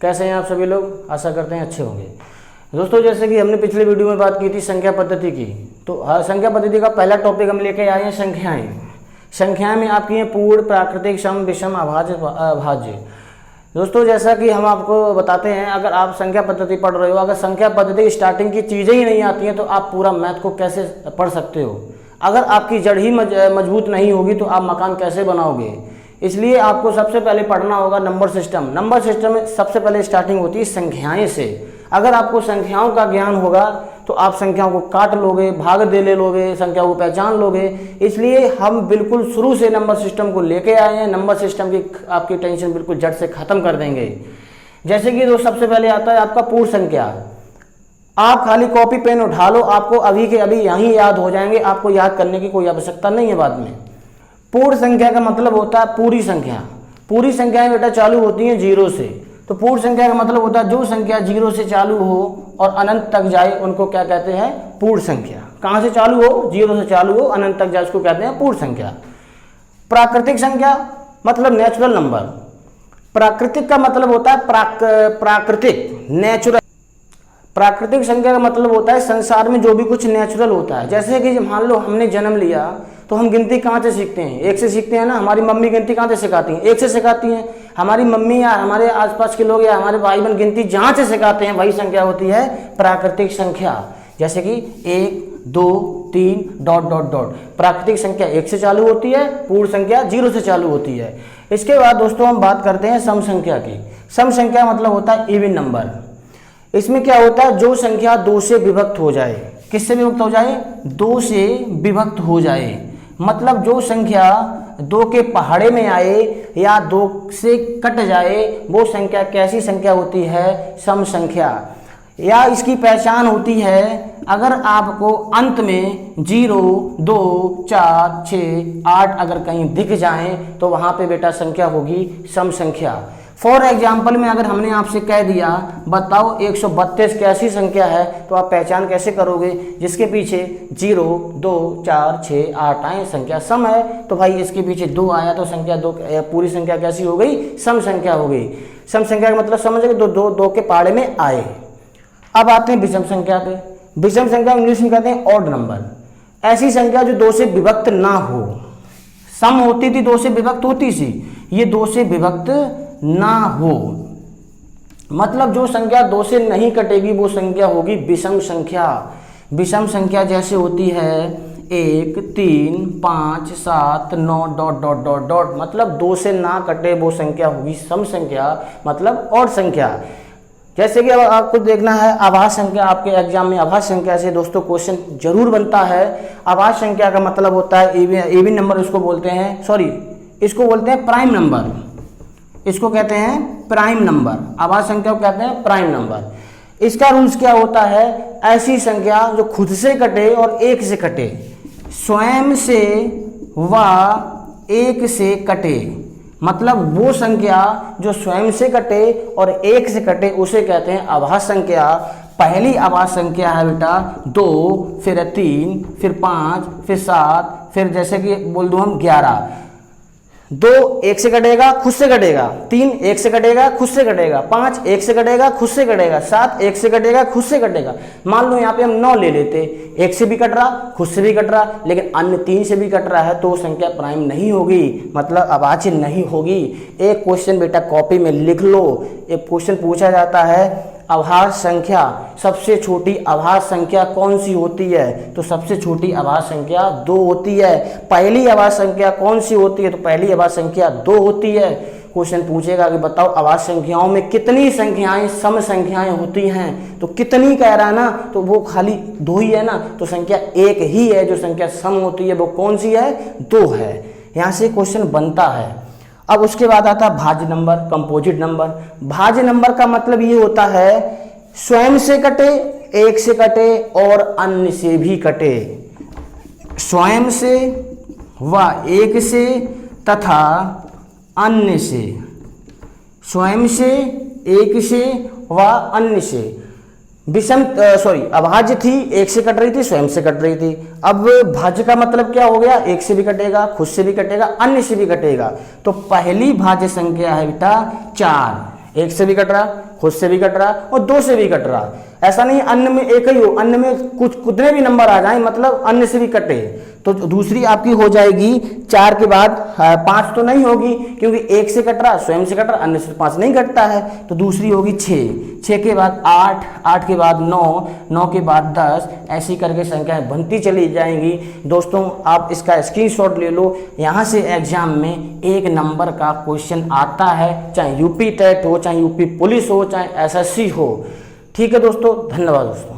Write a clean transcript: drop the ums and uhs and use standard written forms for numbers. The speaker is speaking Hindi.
कैसे हैं आप सभी लोग? आशा करते हैं अच्छे होंगे। दोस्तों, जैसे कि हमने पिछले वीडियो में बात की थी संख्या पद्धति की, तो संख्या पद्धति का पहला टॉपिक हम लेके आए हैं संख्याएं। संख्याएं में आपकी हैं पूर्ण, प्राकृतिक, सम, विषम, अभाज्य, अभाज्य। दोस्तों, जैसा कि हम आपको बताते हैं, अगर आप संख्या पद्धति पढ़ रहे हो, अगर संख्या पद्धति स्टार्टिंग की चीज़ें ही नहीं आती हैं तो आप पूरा मैथ को कैसे पढ़ सकते हो? अगर आपकी जड़ ही मजबूत नहीं होगी तो आप मकान कैसे बनाओगे? इसलिए आपको सबसे पहले पढ़ना होगा नंबर सिस्टम। नंबर सिस्टम में सबसे पहले स्टार्टिंग होती है संख्याएं से। अगर आपको संख्याओं का ज्ञान होगा तो आप संख्याओं को काट लोगे, भाग दे ले लोगे, संख्याओं को पहचान लोगे। इसलिए हम बिल्कुल शुरू से नंबर सिस्टम को लेके आए हैं। नंबर सिस्टम की आपकी टेंशन बिल्कुल जड़ से खत्म कर देंगे। जैसे कि दोस्त सबसे पहले आता है आपका पूर्ण संख्या। आप खाली कॉपी पेन उठा लो, आपको अभी के अभी यहीं याद हो जाएंगे, आपको याद करने की कोई आवश्यकता नहीं है बाद में। पूर्ण संख्या का मतलब होता है पूरी संख्या। पूरी संख्याएं बेटा चालू होती हैं जीरो से। तो पूर्ण संख्या का मतलब होता है जो संख्या जीरो से चालू हो और अनंत तक जाए उनको क्या कहते हैं? पूर्ण संख्या। कहाँ से चालू हो? जीरो से चालू हो, अनंत तक जाए, उसको कहते हैं पूर्ण संख्या। प्राकृतिक संख्या मतलब नेचुरल नंबर। प्राकृतिक का मतलब होता है प्राकृतिक, नेचुरल। प्राकृतिक संख्या का मतलब होता है संसार में जो भी कुछ नेचुरल होता है। जैसे कि मान लो हमने जन्म लिया तो हम गिनती कहाँ से सीखते हैं? एक से सीखते हैं ना। हमारी मम्मी गिनती कहाँ से सिखाती हैं? एक से सिखाती हैं। हमारी मम्मी या हमारे आसपास के लोग या हमारे भाई बहन गिनती जहाँ से सिखाते हैं वही संख्या होती है प्राकृतिक संख्या। जैसे कि 1, 2, 3 डॉट डॉट डॉट। प्राकृतिक संख्या 1 से चालू होती है, पूर्ण संख्या 0 से चालू होती है। इसके बाद दोस्तों हम बात करते हैं सम संख्या की। सम संख्या मतलब होता है इवन नंबर। इसमें क्या होता है? जो संख्या 2 से विभक्त हो जाए। किससे विभक्त हो जाए? 2 से विभक्त हो जाए। मतलब जो संख्या 2 के पहाड़े में आए या 2 से कट जाए वो संख्या कैसी संख्या होती है? सम संख्या। या इसकी पहचान होती है अगर आपको अंत में 0, 2, 4, 6, 8 अगर कहीं दिख जाए तो वहाँ पे बेटा संख्या होगी सम संख्या। फॉर एग्जाम्पल में अगर हमने आपसे कह दिया बताओ 132 कैसी संख्या है, तो आप पहचान कैसे करोगे? जिसके पीछे 0, 2, 4, 6, 8 आए संख्या सम है, तो भाई इसके पीछे 2 आया तो संख्या 2 पूरी संख्या कैसी हो गई? सम संख्या हो गई। सम संख्या का मतलब समझ गए? दो के पहाड़े में आए। अब आते हैं विषम संख्या पे। विषम संख्या इंग्लिश में कहते हैं ऑड नंबर। ऐसी संख्या जो 2 से विभक्त ना हो। सम होती थी 2 से विभक्त होती सी, ये 2 से विभक्त ना हो। मतलब जो संख्या 2 से नहीं कटेगी वो संख्या होगी विषम संख्या। विषम संख्या जैसे होती है 1, 3, 5, 7, 9 डॉट डॉट डॉट डॉट। मतलब 2 से ना कटे वो संख्या होगी सम संख्या, मतलब ऑड संख्या। जैसे कि अब आपको देखना है आभाज्य संख्या। आपके एग्जाम में आभाज्य संख्या से दोस्तों क्वेश्चन जरूर बनता है। आभाज्य संख्या का मतलब होता है इवन नंबर, इसको बोलते हैं, सॉरी इसको बोलते हैं प्राइम नंबर। इसको कहते हैं प्राइम नंबर। आभाज्य संख्या को कहते हैं प्राइम नंबर। इसका रूल्स क्या होता है? ऐसी संख्या जो खुद से कटे और 1 से कटे, स्वयं से व 1 से कटे। मतलब वो संख्या जो स्वयं से कटे और 1 से कटे उसे कहते हैं आभाज्य संख्या। पहली आभाज्य संख्या है बेटा 2, फिर 3, फिर 5, फिर 7, फिर जैसे कि बोल दूं हम 11। 2 1 से कटेगा, खुद से कटेगा। 3 1 से कटेगा, खुद से कटेगा। 5 1 से कटेगा, खुद से कटेगा। 7 1 से कटेगा, खुद से कटेगा। मान लो यहाँ पे हम 9 ले लेते, 1 से भी कट रहा, खुद से भी कट रहा, लेकिन अन्य 3 से भी कट रहा है तो संख्या प्राइम नहीं होगी, मतलब अभाज्य नहीं होगी। एक क्वेश्चन बेटा कॉपी में लिख लो। एक क्वेश्चन पूछा जाता है अभाज्य संख्या, सबसे छोटी अभाज्य संख्या कौन सी होती है? तो सबसे छोटी अभाज्य संख्या 2 होती है। पहली अभाज्य संख्या कौन सी होती है? तो पहली अभाज्य संख्या 2 होती है। क्वेश्चन पूछेगा कि बताओ अभाज्य संख्याओं में कितनी संख्याएं सम संख्याएं होती हैं? तो कितनी कह रहा है ना, तो वो खाली 2 ही है ना, तो संख्या 1 ही है जो संख्या सम होती है। वो कौन सी है? 2 है। यहाँ से क्वेश्चन बनता है। अब उसके बाद आता है भाज्य नंबर, कंपोजिट नंबर। भाज्य नंबर का मतलब ये होता है स्वयं से कटे, 1 से कटे और अन्य से भी कटे। स्वयं से व 1 से तथा अन्य से। स्वयं से, 1 से व अन्य से। विषम अभाज्य थी, 1 से कट रही थी, स्वयं से कट रही थी। अब भाज्य का मतलब क्या हो गया? 1 से भी कटेगा, खुद से भी कटेगा, अन्य से भी कटेगा। तो पहली भाज्य संख्या है बेटा 4। 1 से भी कट रहा, खुद से भी कट रहा और 2 से भी कट रहा। ऐसा नहीं अन्य में एक ही हो, अन्य में कुछ कितने भी नंबर आ जाएं, मतलब अन्य से भी कटे। तो दूसरी आपकी हो जाएगी 4 के बाद 5 तो नहीं होगी, क्योंकि 1 से कट रहा, स्वयं से कट रहा, अन्य से 5 नहीं कटता है। तो दूसरी होगी 6 के बाद 8, 8 के बाद 9, 9 के बाद 10, ऐसी करके संख्याएं बनती चली जाएंगी। दोस्तों आप इसका स्क्रीनशॉट ले लो, यहाँ से एग्जाम में 1 नंबर का क्वेश्चन आता है, चाहे यूपी टेट हो, चाहे यूपी पुलिस हो, चाहे एसएससी हो। ठीक है दोस्तों, धन्यवाद दोस्तों।